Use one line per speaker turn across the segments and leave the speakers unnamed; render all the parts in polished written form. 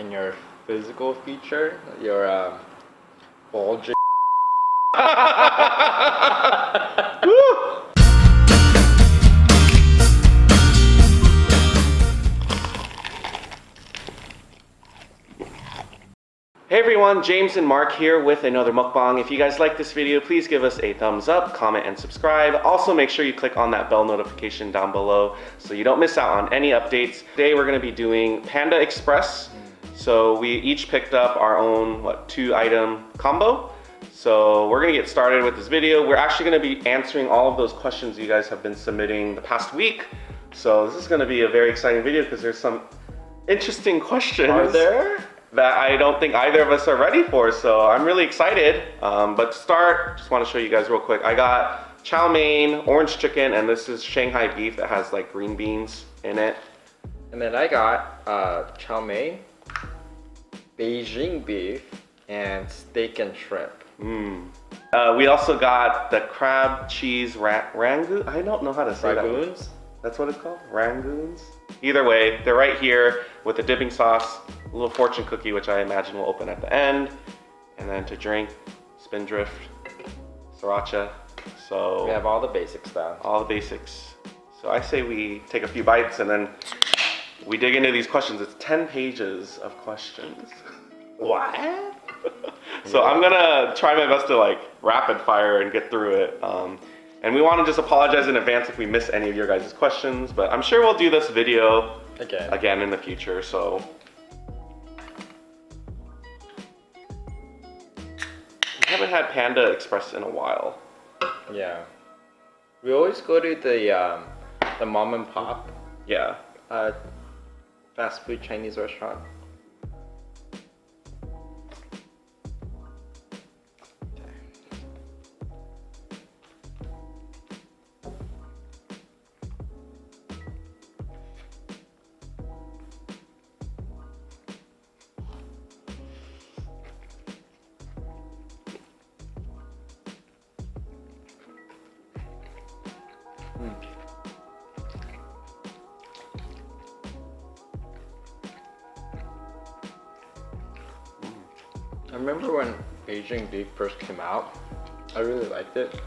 in your physical feature, your bulging.
Hey everyone, James and Mark here with another mukbang. If you guys like this video, please give us a thumbs up, comment, and subscribe. Also make sure you click on that bell notification down below so you don't miss out on any updates. Today we're going to be doing Panda Express. So we each picked up our own, 2-item combo. So we're going to get started with this video. We're actually going to be answering all of those questions you guys have been submitting the past week. So this is going to be a very exciting video because there's some interesting questions.
Are there?
That I don't think either of us are ready for, so I'm really excited. But to start, just want to show you guys real quick. I got chow mein, orange chicken, and this is Shanghai beef that has like green beans in it.
And then I got chow mein, Beijing beef, and steak and shrimp.
We also got the crab cheese rangoon. I don't know how to say
Rangoons?
that. That's what it's called? Rangoons? Either way, they're right here with the dipping sauce, a little fortune cookie, which I imagine will open at the end. And then to drink, spindrift, sriracha. So
We have all the basics down.
all the basics. So I say we take a few bites and then we dig into these questions. It's 10 pages of questions.
What?
So I'm gonna try my best to like rapid fire and get through it. And we want to just apologize in advance if we miss any of your guys' questions, but I'm sure we'll do this video again in the future, so. We haven't had Panda Express in a while.
Yeah. We always go to the mom and pop
Yeah.
fast food Chinese restaurant. I remember when Beijing beef first came out, I really liked it.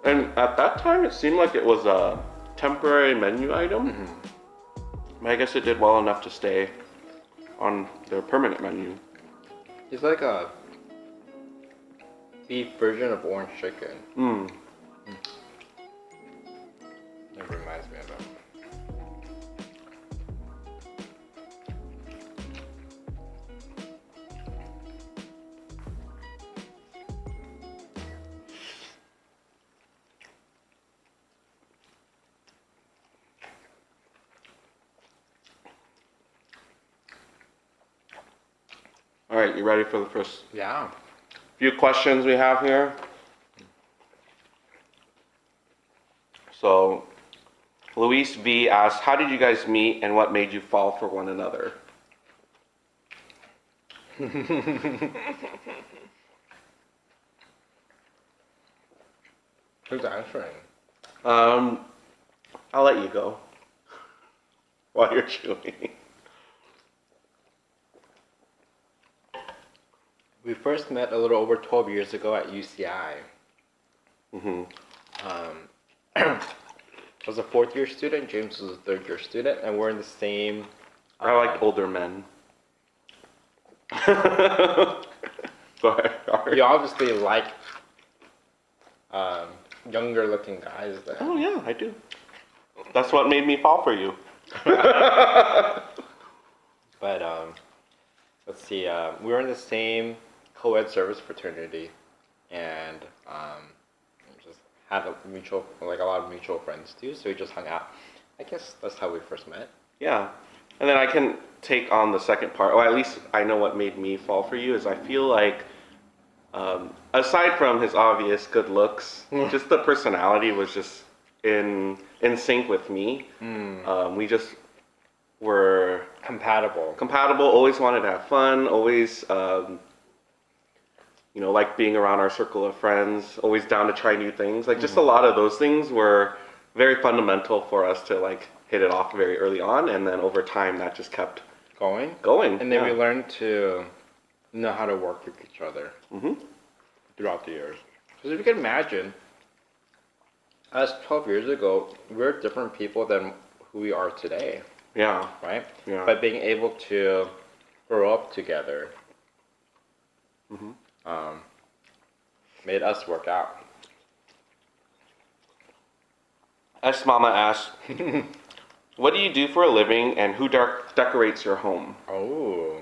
And at that time, it seemed like it was a temporary menu item. But I guess it did well enough to stay on their permanent menu.
It's like a beef version of orange chicken. It reminds me of it.
All right, you ready for the first
Yeah.
few questions we have here? So, Luis V asked, how did you guys meet and what made you fall for one another?
Who's answering?
I'll let you go while you're chewing.
We first met a little over 12 years ago at UCI. I was a 4th-year student, James was a 3rd-year student, and we're in the same...
I like older men. Sorry.
You obviously like younger-looking guys then.
Oh yeah, I do. That's what made me fall for you.
But let's see, we were in the same co-ed service fraternity, and just had a lot of mutual friends too. So we just hung out. I guess that's how we first met.
Yeah, and then I can take on the second part. Or at least I know what made me fall for you is I feel like, aside from his obvious good looks, just the personality was just in sync with me. We just were compatible. Always wanted to have fun. Always, like being around our circle of friends. Always down to try new things. Like just a lot of those things were very fundamental for us to like hit it off very early on, and then over time that just kept
going, and then we
yeah.
learned to know how to work with each other
Mm-hmm.
throughout the years. Because if you can imagine, us 12 years ago, we're different people than who we are today,
Yeah.
right?
Yeah.
But being able to grow up together
Mm-hmm.
made us work out.
S Mama asks, what do you do for a living and who decorates your home?
Oh.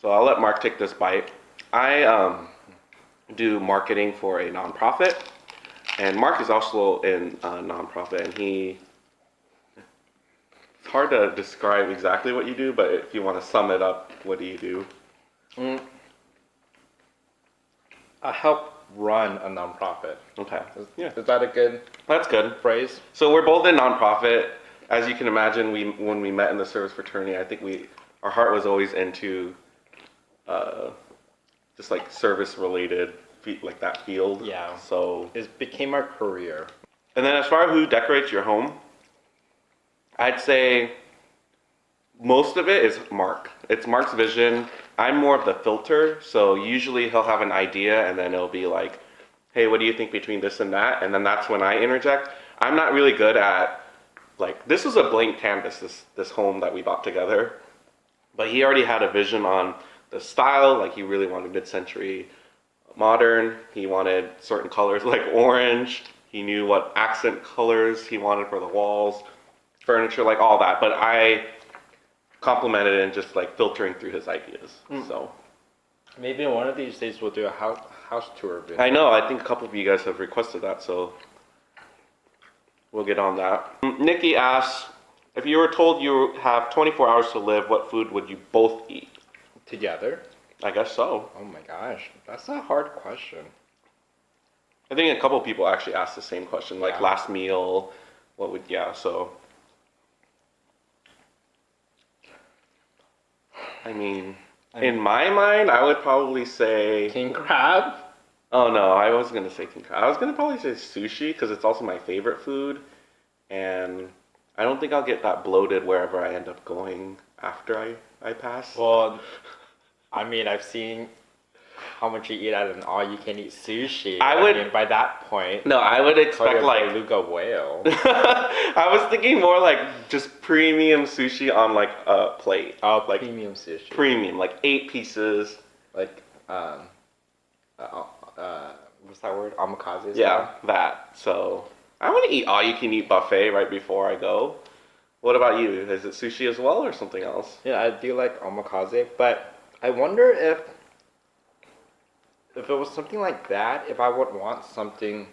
So I'll let Mark take this bite. I do marketing for a nonprofit, and Mark is also in a nonprofit, and it's hard to describe exactly what you do, but if you want to sum it up, what do you do?
Mm. I help run a nonprofit.
Okay. Yeah.
Is that a good
That's good.
phrase?
So we're both in nonprofit. As you can imagine, when we met in the service fraternity, I think our heart was always into just like service related, like that field.
Yeah.
So,
It became our career.
and then as far as who decorates your home, I'd say most of it is Mark. It's Mark's vision. I'm more of the filter. So usually he'll have an idea and then it'll be like, hey, what do you think between this and that? And then that's when I interject. I'm not really good at, like, this was a blank canvas, this home that we bought together. But he already had a vision on the style, like he really wanted mid-century modern. He wanted certain colors like orange. He knew what accent colors he wanted for the walls, furniture, like all that. But I complimented and just like filtering through his ideas. So
Maybe one of these days we'll do a house tour video.
I know, I think a couple of you guys have requested that, so we'll get on that. Nikki asks, if you were told you have 24 hours to live, what food would you both eat?
Together?
I guess so.
Oh my gosh, that's a hard question.
I think a couple of people actually asked the same question, like
Yeah.
last meal, what would, yeah, so. I mean, in my mind, I would probably say,
King crab?
oh no, I wasn't going to say king crab. I was going to probably say sushi because it's also my favorite food. And I don't think I'll get that bloated wherever I end up going after I pass.
Well, I mean, I've seen how much you eat at an all-you-can-eat sushi.
I would-
mean, by that point,
No, I would
it's
expect
like
like,
beluga whale.
I was thinking more like just premium sushi on like a plate.
Oh,
like
premium sushi.
premium, like 8 pieces.
Like, what's that word? Omakase
Yeah,
style?
that. So I want to eat all you can eat buffet right before I go. What about you? Is it sushi as well or something else?
Yeah, I do like omakase, but I wonder if it was something like that, if I would want something,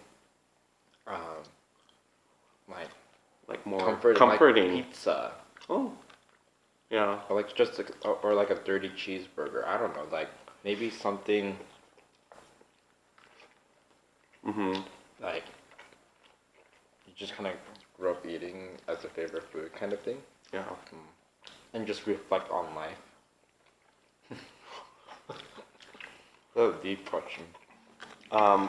like
Like more
comforting, like pizza,
Oh, yeah.
or like just or like a dirty cheeseburger. I don't know, like maybe something
Mhm.
like you just kind of grew up eating as a favorite food, kind of thing,
Yeah.
and just reflect on life. That's a deep question.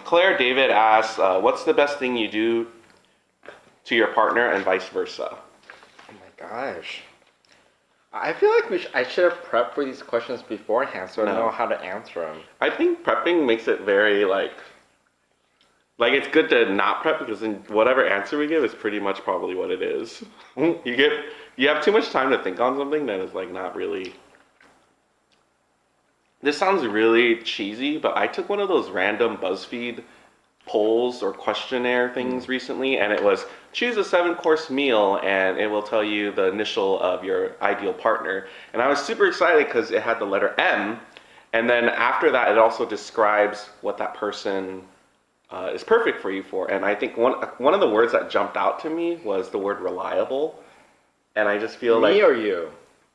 Claire David asks, what's the best thing you do to your partner and vice versa?
Oh my gosh. I feel like I should have prepped for these questions beforehand so I
No.
know how to answer them.
I think prepping makes it very like it's good to not prep because then whatever answer we give is pretty much probably what it is. You have too much time to think on something that is like not really. This sounds really cheesy, but I took one of those random BuzzFeed polls or questionnaire things recently, and it was choose a 7-course meal, and it will tell you the initial of your ideal partner. And I was super excited because it had the letter M, and then after that, it also describes what that person is perfect for you for. And I think one of the words that jumped out to me was the word reliable, and I just feel
Me
like
or you?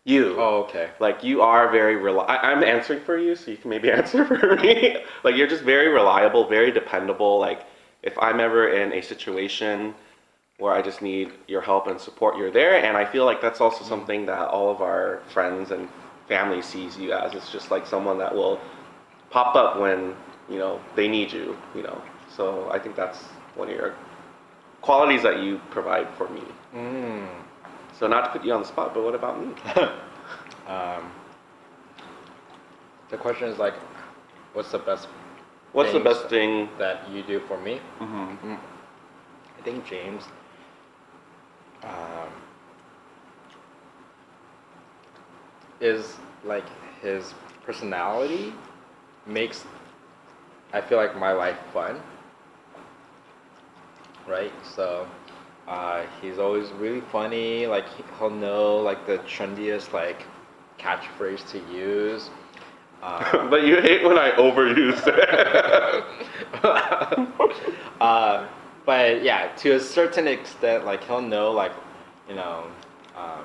you.
Oh, okay.
Like you are very I'm answering for you, so you can maybe answer for me. Like you're just very reliable, very dependable. Like if I'm ever in a situation where I just need your help and support, you're there. And I feel like that's also something that all of our friends and family sees you as. It's just like someone that will pop up when, they need you, So I think that's one of your qualities that you provide for me. So not to put you on the spot, but what about me?
Um, the question is like, what's the best?
What's the
things
best thing?
that you do for me?
Mm-hmm.
I think James. Is like his personality makes I feel like my life fun, right? So he's always really funny. Like he'll know like the trendiest like catchphrase to use.
But you hate when I overuse it.
But yeah, to a certain extent, like he'll know like you know um,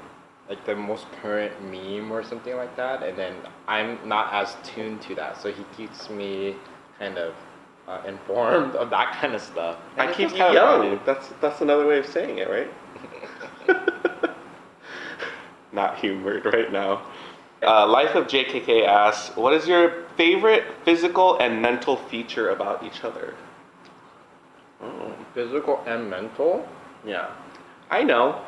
like the most current meme or something like that, and then I'm not as tuned to that, so he keeps me kind of informed of that kind of stuff. And
I
it's
keep
just
you
kind of
young. That's another way of saying it, right? Not humored right now. Life of JKK asks, what is your favorite physical and mental feature about each other? Oh,
physical and mental.
yeah. I know.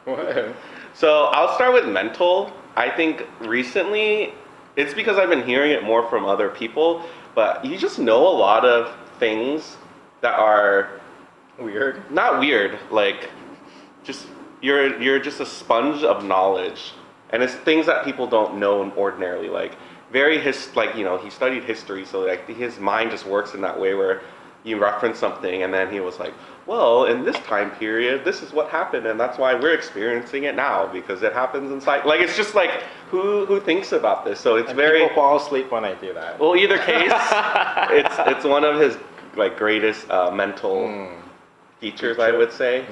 What?
So I'll start with mental. I think recently, it's because I've been hearing it more from other people, but you just know a lot of things that are
Weird.
not weird, like just you're just a sponge of knowledge, and it's things that people don't know ordinarily. Like like he studied history, so like his mind just works in that way where you reference something, and then he was like, well, in this time period, this is what happened, and that's why we're experiencing it now because it happens inside. Like it's just like who thinks about this? So it's
And
very
people fall asleep when I do that.
well. Either case, it's one of his like greatest mental features, I would say.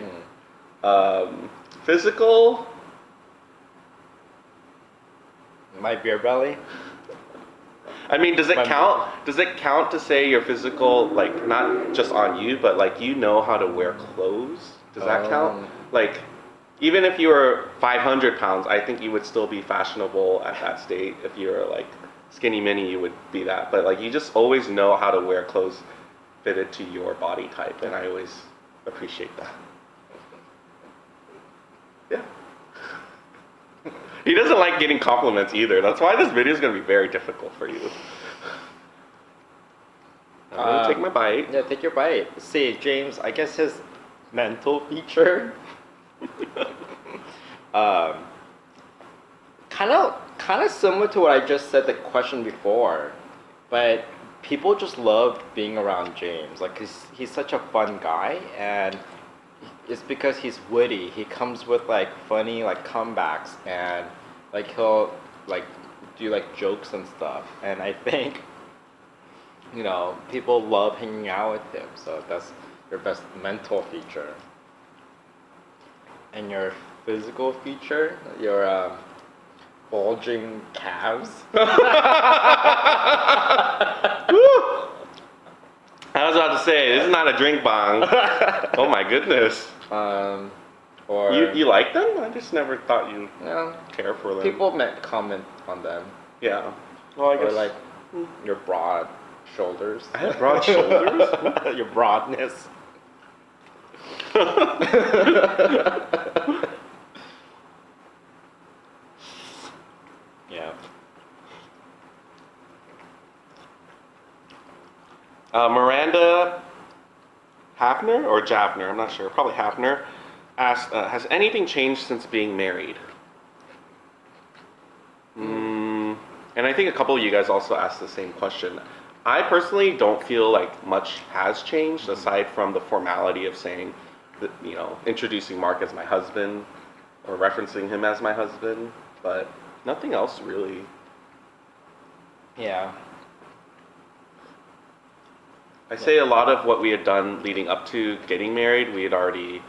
Physical.
My beer belly.
I mean, does it count? Does it count to say your physical, like not just on you, but like you know how to wear clothes? Does that count? Like, even if you were 500 pounds, I think you would still be fashionable at that state. If you were like skinny mini, you would be that. But like, you just always know how to wear clothes fitted to your body type, and I always appreciate that. Yeah. He doesn't like getting compliments either. That's why this video is going to be very difficult for you. I'm going to take my bite.
Yeah, take your bite. See, James, I guess his mental feature, kind of similar to what I just said the question before, but people just love being around James. Like he's such a fun guy, and it's because he's witty. He comes with like funny like comebacks, and like he'll like do like jokes and stuff. And I think people love hanging out with him. So that's your best mental feature. And your physical feature, your bulging calves.
I was about to say, this is not a drink bong. Oh my goodness.
Or
you like them? I just never thought you
yeah,
care for them.
people might comment on them.
Yeah. Well, I guess.
Or like your broad shoulders.
I have broad shoulders?
Your broadness. Yeah.
Miranda Hafner or Javner, I'm not sure, probably Hafner, asked, has anything changed since being married? And I think a couple of you guys also asked the same question. I personally don't feel like much has changed aside from the formality of saying, that, introducing Mark as my husband or referencing him as my husband, but nothing else really.
Yeah.
I say a lot of what we had done leading up to getting married, we had already,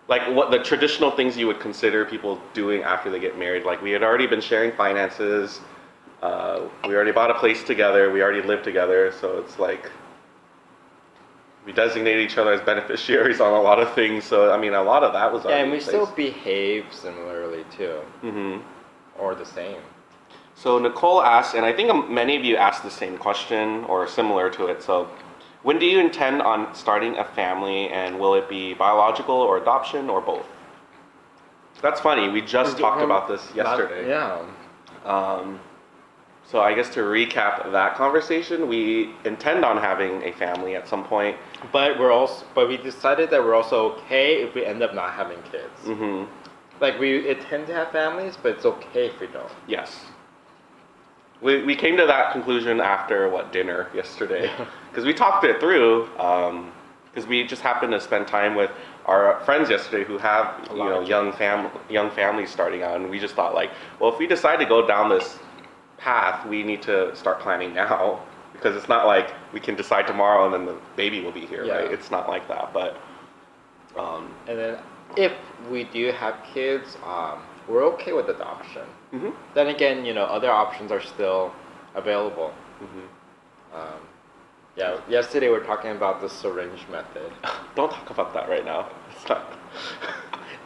like what the traditional things you would consider people doing after they get married, like we had already been sharing finances, we already bought a place together, we already lived together, so it's like, we designated each other as beneficiaries on a lot of things, so I mean a lot of that was already
and we
in place.
still behave similarly too. Or the same.
So Nicole asked, and I think many of you asked the same question or similar to it, so when do you intend on starting a family, and will it be biological or adoption or both? That's funny. We just talked about this yesterday.
Yeah.
So I guess to recap that conversation, we intend on having a family at some point.
But we decided that we're also okay if we end up not having kids.
Mm-hmm.
Like we intend to have families, but it's okay if we don't.
Yes. We came to that conclusion after dinner yesterday, because we talked it through. Because we just happened to spend time with our friends yesterday who have young families starting out, and we just thought like, well, if we decide to go down this path, we need to start planning now, because it's not like we can decide tomorrow and then the baby will be here, right? It's not like that. But
and then if we do have kids, we're okay with adoption.
Mm-hmm.
Then again, other options are still available.
Mm-hmm.
Yesterday we were talking about the syringe method.
Don't talk about that right now. It's not.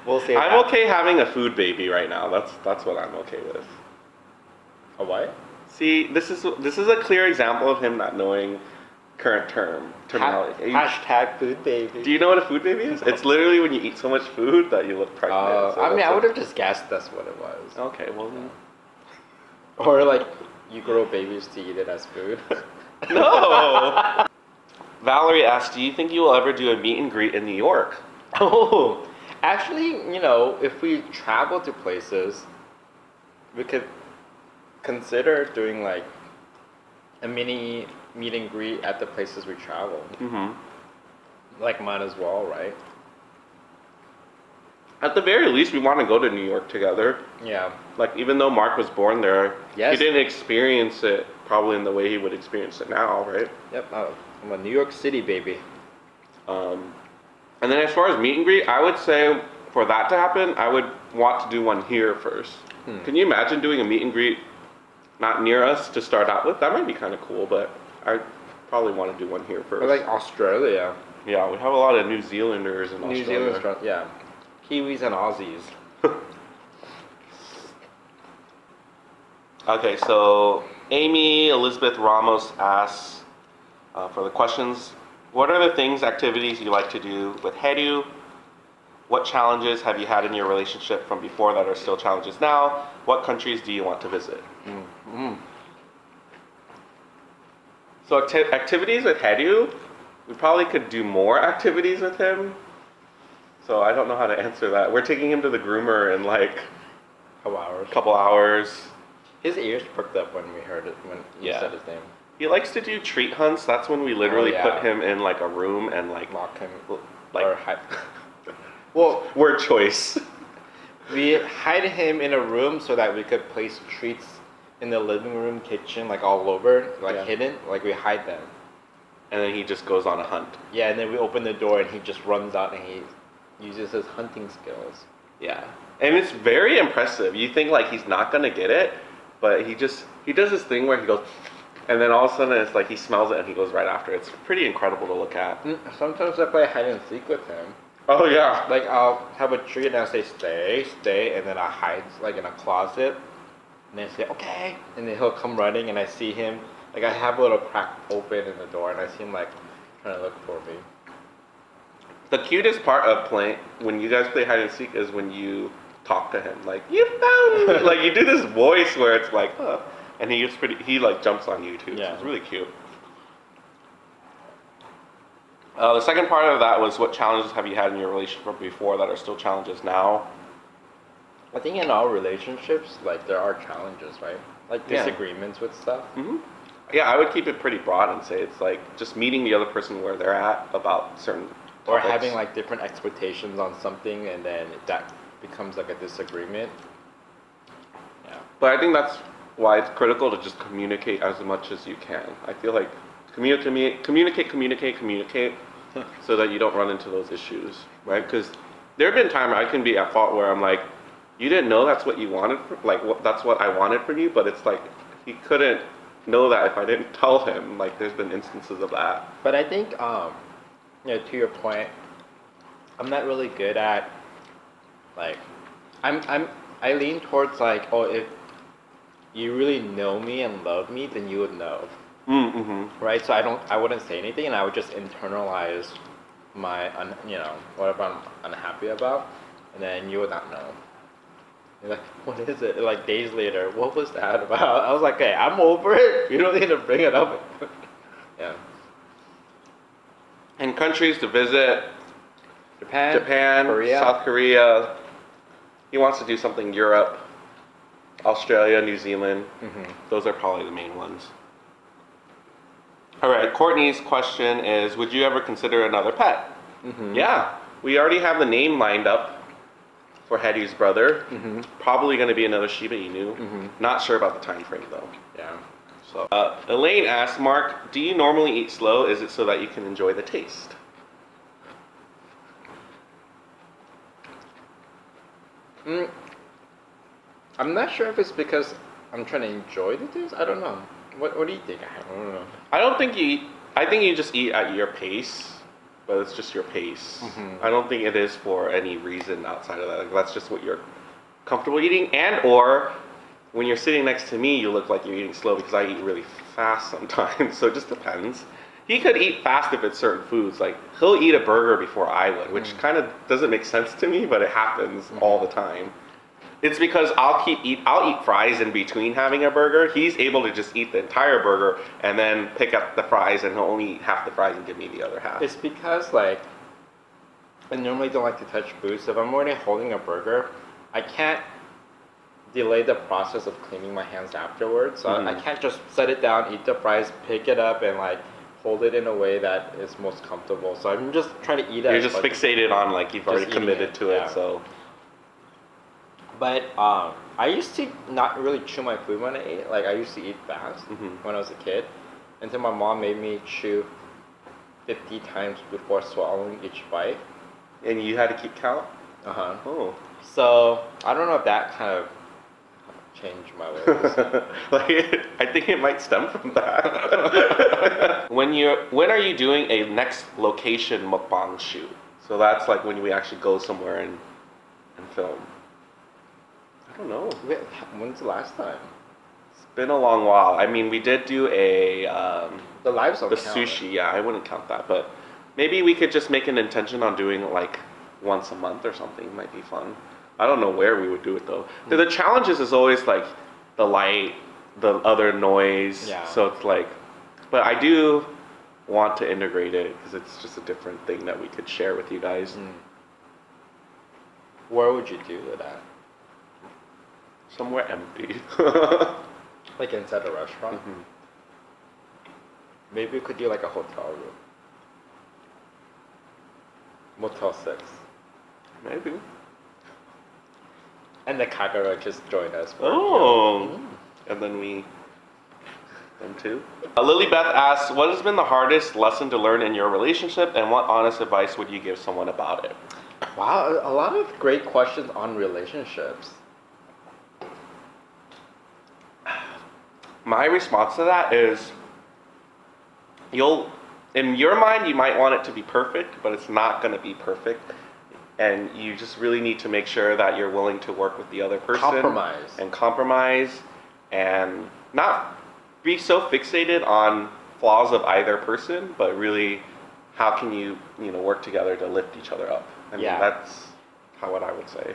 We'll see.
I'm okay having a food baby right now. That's what I'm okay with.
A what?
See, this is a clear example of him not knowing current terminology.
Hashtag food baby.
Do you know what a food baby is? It's literally when you eat so much food that you look pregnant.
I would have just guessed that's what it was.
Okay, well.
Or like you grow babies to eat it as food.
No. Valerie asked, do you think you will ever do a meet and greet in New York?
Oh, actually, if we travel to places, we could consider doing like a mini meet and greet at the places we travel.
Mm-hmm.
Like, might as well, right?
At the very least, we want to go to New York together.
Yeah.
Like, even though Mark was born there,
yes,
he didn't experience it probably in the way he would experience it now, right?
Yep. I'm a New York City baby.
And then as far as meet and greet, I would say for that to happen, I would want to do one here first. Can you imagine doing a meet and greet not near us to start out with? That might be kind of cool, but I probably want to do one here first.
Or like Australia.
Yeah, we have a lot of New Zealanders in
New
Australia.
Zealanders, yeah. Kiwis and Aussies.
Okay, so Amy Elizabeth Ramos asks for the questions, what are the things, activities you like to do with Hedu? What challenges have you had in your relationship from before that are still challenges now? What countries do you want to visit?
Mm-hmm.
So activities with Hedu, we probably could do more activities with him. So I don't know how to answer that. We're taking him to the groomer in like
a
couple hours.
His ears perked up when we heard it, when you said his name.
He likes to do treat hunts. That's when we literally put him in like a room and like
lock him,
like
or hide. Well,
word choice.
We hide him in a room so that we could place treats in the living room, kitchen, like all over, like hidden. Like we hide them.
And then he just goes on a hunt.
Yeah, and then we open the door and he just runs out and he uses his hunting skills.
Yeah. And it's very impressive. You think like he's not gonna get it, but he does this thing where he goes, and then all of a sudden it's like he smells it and he goes right after it. It's pretty incredible to look at.
Sometimes I play hide and seek with him.
Oh yeah.
Like I'll have a treat and I'll say stay, and then I hide like in a closet, and then say okay, and then he'll come running and I see him, like I have a little crack open in the door and I see him like trying to look for me.
The cutest part of playing, when you guys play hide and seek, is when you talk to him, like, you found me! Like, you do this voice where it's like, and he like jumps on you too. Yeah. So it's really cute. The second part of that was, what challenges have you had in your relationship before that are still challenges now?
I think in all relationships, like, there are challenges, right? Like disagreements with stuff.
Mm-hmm. Yeah, I would keep it pretty broad and say it's like just meeting the other person where they're at about certain
or
topics.
Having like different expectations on something, and then that becomes like a disagreement. Yeah.
But I think that's why it's critical to just communicate as much as you can. I feel like communicate, so that you don't run into those issues, right? Because there have been times I can be at fault where I'm like, you didn't know that's what you wanted, that's what I wanted from you, but it's like he couldn't know that if I didn't tell him. Like, there's been instances of that.
But I think, to your point, I'm not really good at, like, I lean towards like, oh, if you really know me and love me, then you would know.
Mm-hmm.
Right? So I wouldn't say anything, and I would just internalize my, whatever I'm unhappy about, and then you would not know. You're like, what is it? Like days later, what was that about? I was like, hey, I'm over it. You don't need to bring it up. Yeah.
And countries to visit: Japan,
Korea.
South Korea. He wants to do something Europe, Australia, New Zealand. Those are probably the main ones. All right, Courtney's question is, would you ever consider another pet? Yeah, we already have the name lined up for Hetty's brother. Probably going to be another Shiba Inu. Not sure about the time frame though.
Yeah.
So, Elaine asks, Mark, do you normally eat slow? Is it so that you can enjoy the taste?
I'm not sure if it's because I'm trying to enjoy the taste. I don't know. What do you think? I don't know.
I don't think you eat, I think you just eat at your pace, but it's just your pace. I don't think it is for any reason outside of that. Like, that's just what you're comfortable eating, and or when you're sitting next to me, you look like you're eating slow because I eat really fast sometimes, so it just depends. He could eat fast if it's certain foods. Like, he'll eat a burger before I would, which kind of doesn't make sense to me, but it happens all the time. It's because I'll eat fries in between having a burger. He's able to just eat the entire burger and then pick up the fries, and he'll only eat half the fries and give me the other half.
It's because, like, I normally don't like to touch food, so if I'm already holding a burger, I can't delay the process of cleaning my hands afterwards. So I can't just set it down, eat the fries, pick it up, and like hold it in a way that is most comfortable. So I'm just trying to eat it.
You're just fixated on, like, you've already committed to it, so.
But I used to not really chew my food when I ate. Like, I used to eat fast when I was a kid, until my mom made me chew 50 times before swallowing each bite.
And you had to keep count? Oh.
So I don't know if that kind of changed my ways.
Like, I think it might stem from that. When are you doing a next location mukbang shoot? So that's like when we actually go somewhere and film. I don't know.
Wait, when's the last time?
It's been a long while. I mean, we did do
The lives don't
the
count.
sushi. Yeah, I wouldn't count that, but maybe we could just make an intention on doing it like once a month or something. It might be fun. I don't know where we would do it though. The challenges is always like the light, the other noise.
Yeah.
So it's like, but I do want to integrate it because it's just a different thing that we could share with you guys.
Where would you do it at?
Somewhere empty.
Like inside a restaurant? Maybe we could do like a hotel room. Motel 6.
Maybe.
And the Kagura just joined us.
And then them too. Lily Beth asks, what has been the hardest lesson to learn in your relationship, and what honest advice would you give someone about it?
Wow, a lot of great questions on relationships.
My response to that is, in your mind, you might want it to be perfect, but it's not going to be perfect. And you just really need to make sure that you're willing to work with the other person. Compromise. And not be so fixated on flaws of either person, but really, how can you work together to lift each other up? I mean, that's what I would say.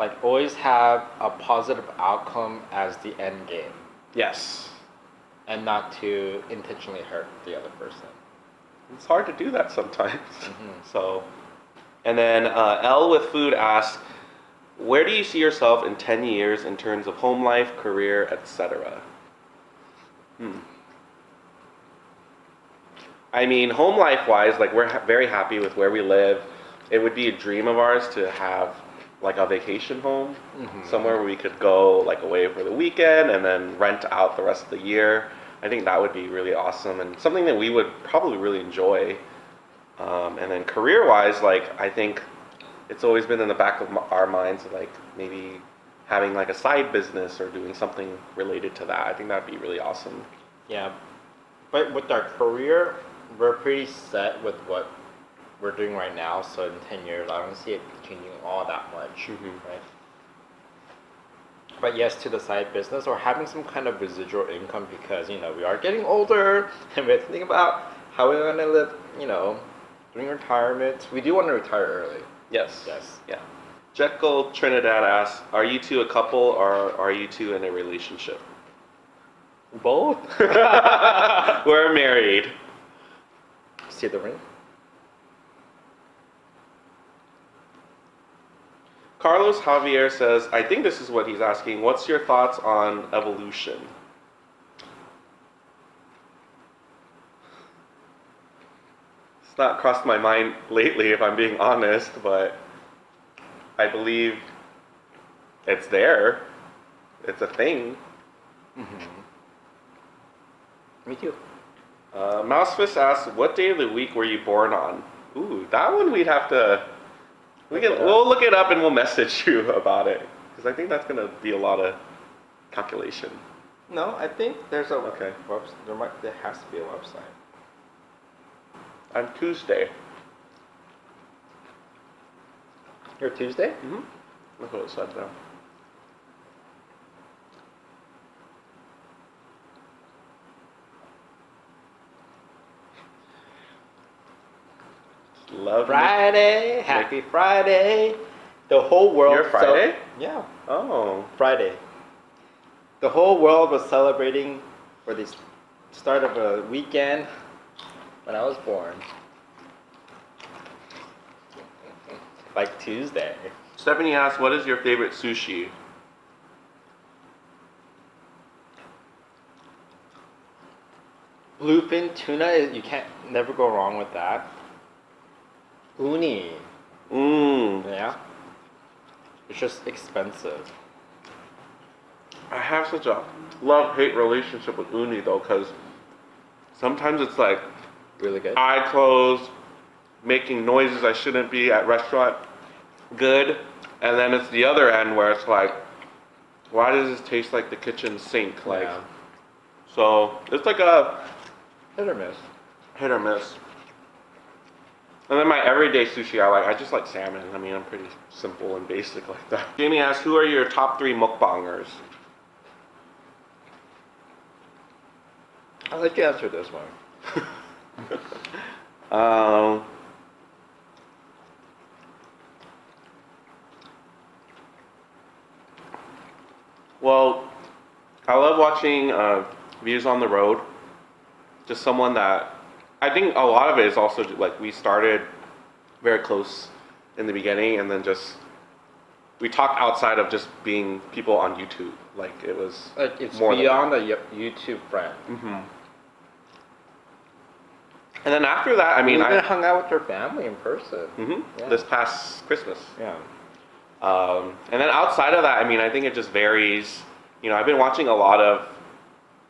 Like, always have a positive outcome as the end game.
Yes.
And not to intentionally hurt the other person.
It's hard to do that sometimes. So, and then L with Food asks, where do you see yourself in 10 years in terms of home life, career, etc.? I mean, home life wise, like, we're very happy with where we live. It would be a dream of ours to have like a vacation home, somewhere where we could go like away for the weekend and then rent out the rest of the year. I think that would be really awesome and something that we would probably really enjoy. And then career-wise, like, I think it's always been in the back of our minds, like maybe having like a side business or doing something related to that. I think that'd be really awesome.
Yeah, but with our career, we're pretty set with what we're doing right now. So in 10 years, I don't see it changing all that much, right? But yes, to the side business or having some kind of residual income, because we are getting older and we have to think about how we're going to live, during retirement. We do want to retire early.
Yes.
Yes.
Yeah. Jekyll Trinidad asks, are you two a couple or are you two in a relationship?
Both.
We're married.
See the ring?
Carlos Javier says, I think this is what he's asking. What's your thoughts on evolution? It's not crossed my mind lately, if I'm being honest, but I believe it's there. It's a thing.
Me too.
Mousefist asks, what day of the week were you born on? Ooh, that one we'd have to... We'll look it up and we'll message you about it. Because I think that's going to be a lot of calculation.
No, I think there's a
Okay.
there has to be a website.
On Tuesday.
Your Tuesday?
Mm-hmm. That's what it said now. Love
Friday, happy Friday. The whole world.
Your Friday?
Yeah,
Oh.
Friday. The whole world was celebrating for the start of a weekend when I was born. Like Tuesday.
Stephanie asks, what is your favorite sushi?
Bluefin tuna, you can't never go wrong with that. Uni,
Mmm.
yeah. It's just expensive.
I have such a love-hate relationship with uni though, because sometimes it's like
Really good.
eye closed, making noises I shouldn't be at restaurant, good, and then it's the other end where it's like, why does this taste like the kitchen sink? Like,
Yeah.
so it's like a
Hit or miss.
hit or miss. And then my everyday sushi I just like salmon. I mean, I'm pretty simple and basic like that. Jamie asks, who are your top 3 mukbangers?
I'll let you answer this one.
Well, I love watching Views on the Road. Just someone that I think a lot of it is also like we started very close in the beginning, and then just we talked outside of just being people on YouTube. Like it was
Like it's
more than
beyond a YouTube friend.
Mm-hmm. And then after that, I mean,
you even hung out with your family in person.
Mhm.
Yeah.
This past Christmas.
Yeah.
And then outside of that, I mean, I think it just varies. You know, I've been watching a lot of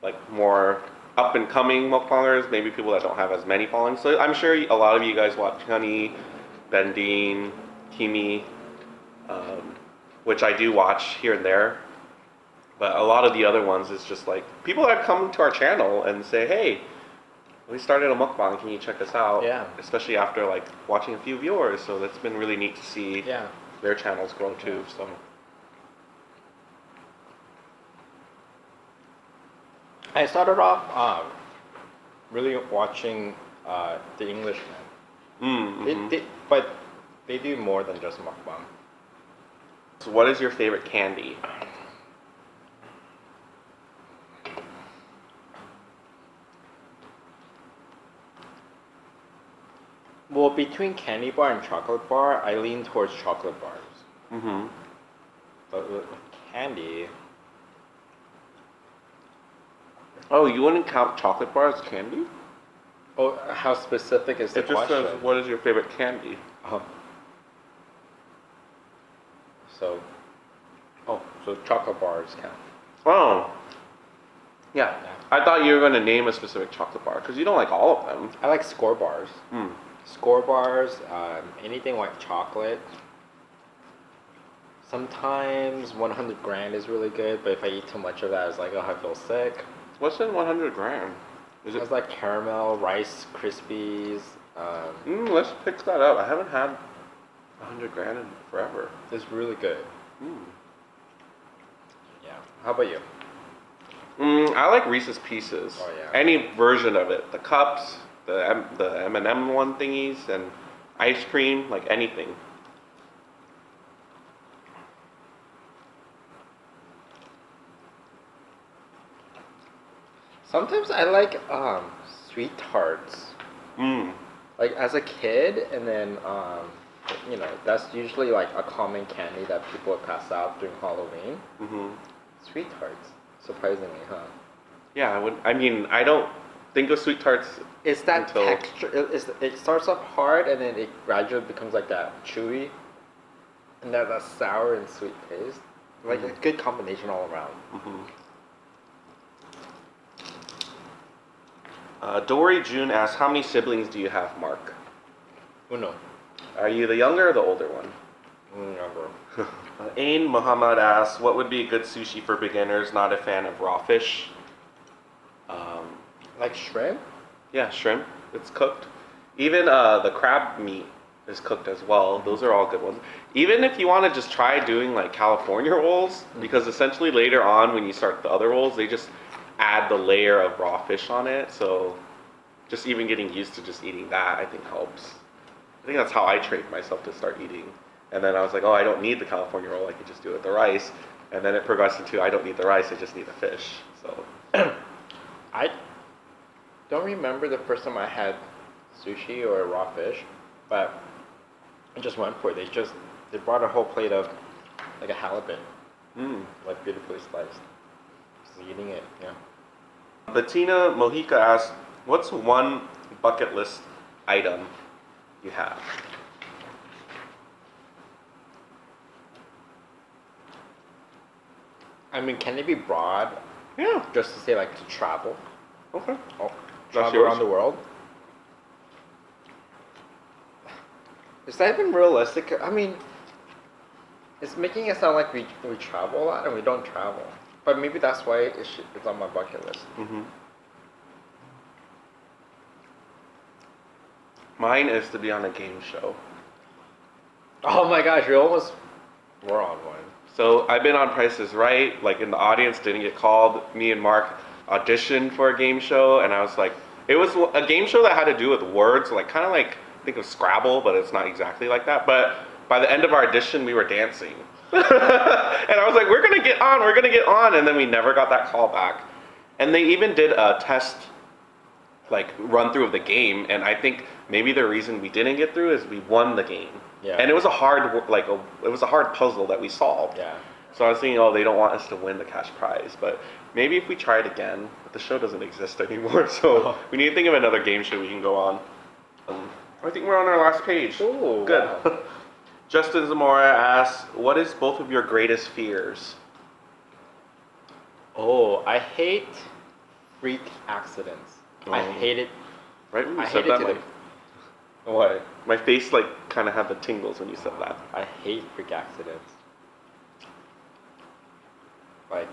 like more up and coming mukbangers, maybe people that don't have as many followings. So I'm sure a lot of you guys watch Honey, Bendine, Kimi, which I do watch here and there. But a lot of the other ones is just like people that come to our channel and say, hey, we started a mukbang, can you check us out?
Yeah.
Especially after like watching a few viewers. So that's been really neat to see
Yeah.
their channels grow too. So
I started off really watching the Englishmen.
mm-hmm.
But they do more than just mukbang.
So what is your favorite candy?
Well, between candy bar and chocolate bar, I lean towards chocolate bars.
Mm-hmm.
But with candy,
Oh, you wouldn't count chocolate bars as candy?
oh, how specific is the
It just
question?
says, what is your favorite candy?
Oh. So, so chocolate bars count.
Oh. Yeah.
Yeah.
I thought you were going to name a specific chocolate bar, because you don't like all of them.
I like score bars.
Hmm.
Score bars, anything like chocolate. Sometimes 100 grand is really good, but if I eat too much of that, it's like, oh, I feel sick.
What's in 100 gram? Is
It
it?
has like caramel, Rice Krispies.
Let's pick that up. I haven't had 100 grand in forever.
It's really good.
Mm.
Yeah. How about you?
I like Reese's Pieces.
Oh, yeah.
Any version of it. The cups, the M&M one thingies, and ice cream, like anything.
Sometimes I like sweet tarts.
Mm.
Like as a kid, and then that's usually like a common candy that people would pass out during Halloween.
Mm-hmm.
Sweet tarts, surprisingly, huh?
Yeah, I don't think of sweet tarts
It's that
until.
texture. It starts off hard, and then it gradually becomes like that chewy, and that sour and sweet taste. Like a good combination all around.
Mm-hmm. Dory June asks, how many siblings do you have, Mark?
Uno.
Are you the younger or the older one?
Number.
Ain Muhammad asks, what would be a good sushi for beginners? Not a fan of raw fish.
Like shrimp?
Yeah, shrimp. It's cooked. Even the crab meat is cooked as well. Those are all good ones. Even if you want to just try doing like California rolls, because essentially later on when you start the other rolls, they just add the layer of raw fish on it. So just even getting used to just eating that, I think helps. I think that's how I trained myself to start eating. And then I was like, oh, I don't need the California roll. I could just do it with the rice. And then it progressed into I don't need the rice. I just need the fish. So
I don't remember the first time I had sushi or raw fish, but I just went for it. They brought a whole plate of like a halibut, like beautifully sliced. Just eating it, yeah.
Bettina Mojica asks, what's one bucket list item you have?
I mean, can it be broad?
Yeah.
Just to say like to travel.
Okay.
Oh,
That's
travel
yours?
around the world. Is that even realistic? I mean, it's making it sound like we travel a lot and we don't travel. But maybe that's why it's on my bucket list.
Mm-hmm. Mine is to be on a game show.
Oh my gosh, we almost were on one.
So I've been on Price is Right, like in the audience, didn't get called. Me and Mark auditioned for a game show, and I was like, it was a game show that had to do with words, like kind of like, think of Scrabble, but it's not exactly like that. But by the end of our audition, we were dancing. And I was like, we're gonna get on, and then we never got that call back. And they even did a test, like run through of the game, and I think maybe the reason we didn't get through is we won the game.
Yeah.
And it was a hard puzzle that we solved.
Yeah.
So I was thinking, oh, they don't want us to win the cash prize, but maybe if we try it again, but the show doesn't exist anymore, so we need to think of another game show we can go on. I think we're on our last page.
Ooh,
good.
Wow.
Justin Zamora asks, what is both of your greatest fears?
Oh, I hate freak accidents. I hate it.
Right when you
I
said
hate
that,
it
like,
to what?
my face like kind of had the tingles when you said that.
I hate freak accidents. Like,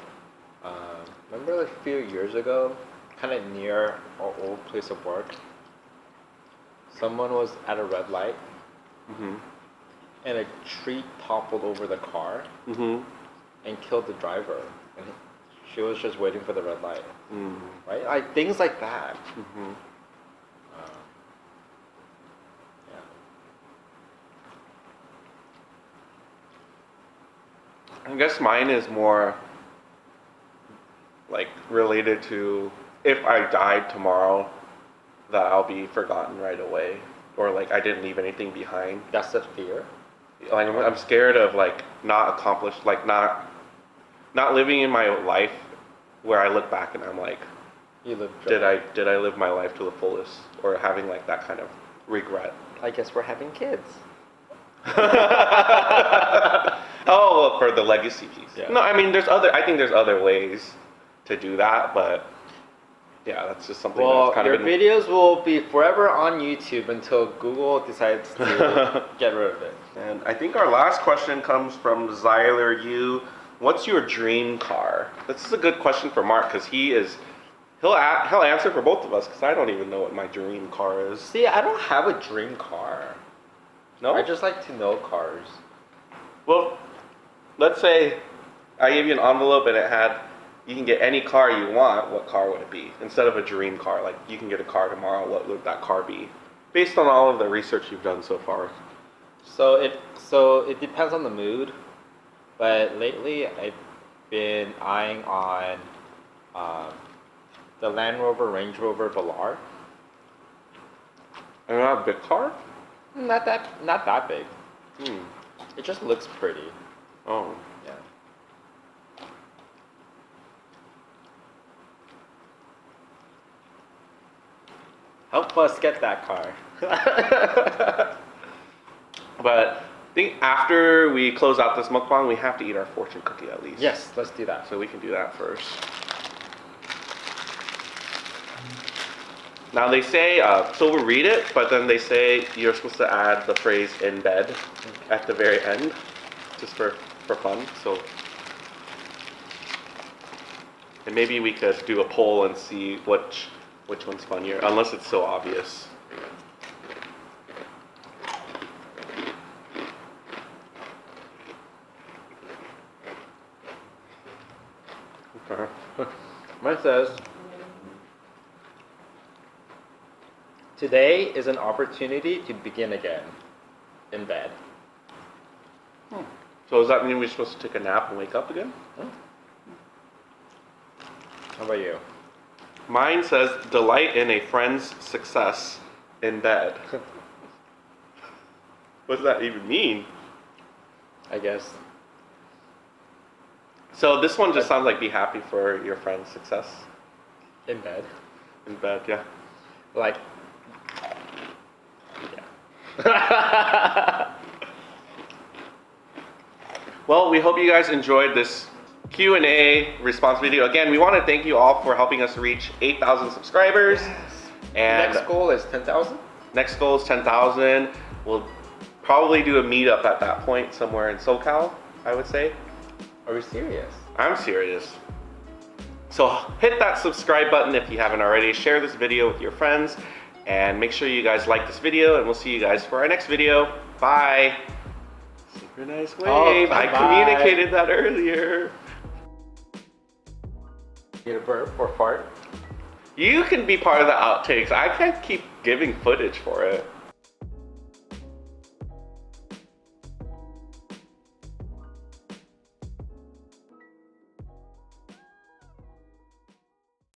remember like a few years ago, kind of near our old place of work, someone was at a red light,
Mm-hmm.
and a tree toppled over the car
Mm-hmm.
and killed the driver. And she was just waiting for the red light,
Mm-hmm.
right? Like things like that.
Mm-hmm.
Yeah.
I guess mine is more like related to if I died tomorrow, that I'll be forgotten right away, or like I didn't leave anything behind.
That's the fear.
Like I'm scared of like not accomplished, like not living in my life where I look back and I'm like,
You live.
did I live my life to the fullest, or having like that kind of regret.
I guess we're having kids.
Oh, well, for the legacy piece.
Yeah.
No, I mean I think there's other ways to do that, but yeah, that's just something
Well,
that's kind
your
of
videos will be forever on YouTube until Google decides to get rid of it.
And I think our last question comes from Zyler Yu. What's your dream car? This is a good question for Mark, because he'll answer for both of us, because I don't even know what my dream car is.
See, I don't have a dream car.
No?
I just like to know cars.
Well, let's say I gave you an envelope and it had, you can get any car you want, what car would it be? Instead of a dream car, like you can get a car tomorrow, what would that car be? Based on all of the research you've done so far.
So it depends on the mood, but lately I've been eyeing on the Land Rover Range Rover Velar.
And not a big car?
Not that big.
Hmm.
It just looks pretty.
Oh.
Yeah. Help us get that car.
But I think after we close out this mukbang, we have to eat our fortune cookie at least.
Yes, let's do that.
So we can do that first. Now they say, so we'll read it, but then they say you're supposed to add the phrase "in bed" at the very end, just for fun. So, and maybe we could do a poll and see which one's funnier, unless it's so obvious. Okay.
Mine says, today is an opportunity to begin again. In bed.
So does that mean we're supposed to take a nap and wake up again?
How about you?
Mine says, delight in a friend's success in bed. What does that even mean?
I guess.
So this one just sounds like be happy for your friend's success
In bed.
in bed, yeah.
Like, yeah.
Well, we hope you guys enjoyed this Q&A response video. Again, we want to thank you all for helping us reach 8,000 subscribers. And
Next goal is 10,000?
next goal is 10,000. We'll probably do a meetup at that point somewhere in SoCal, I would say.
Are we serious?
I'm serious. So hit that subscribe button if you haven't already. Share this video with your friends. And make sure you guys like this video. And we'll see you guys for our next video. Bye. Synchronized wave.
Oh,
I
bye-bye.
communicated that earlier.
Need a burp or fart?
You can be part of the outtakes. I can't keep giving footage for it.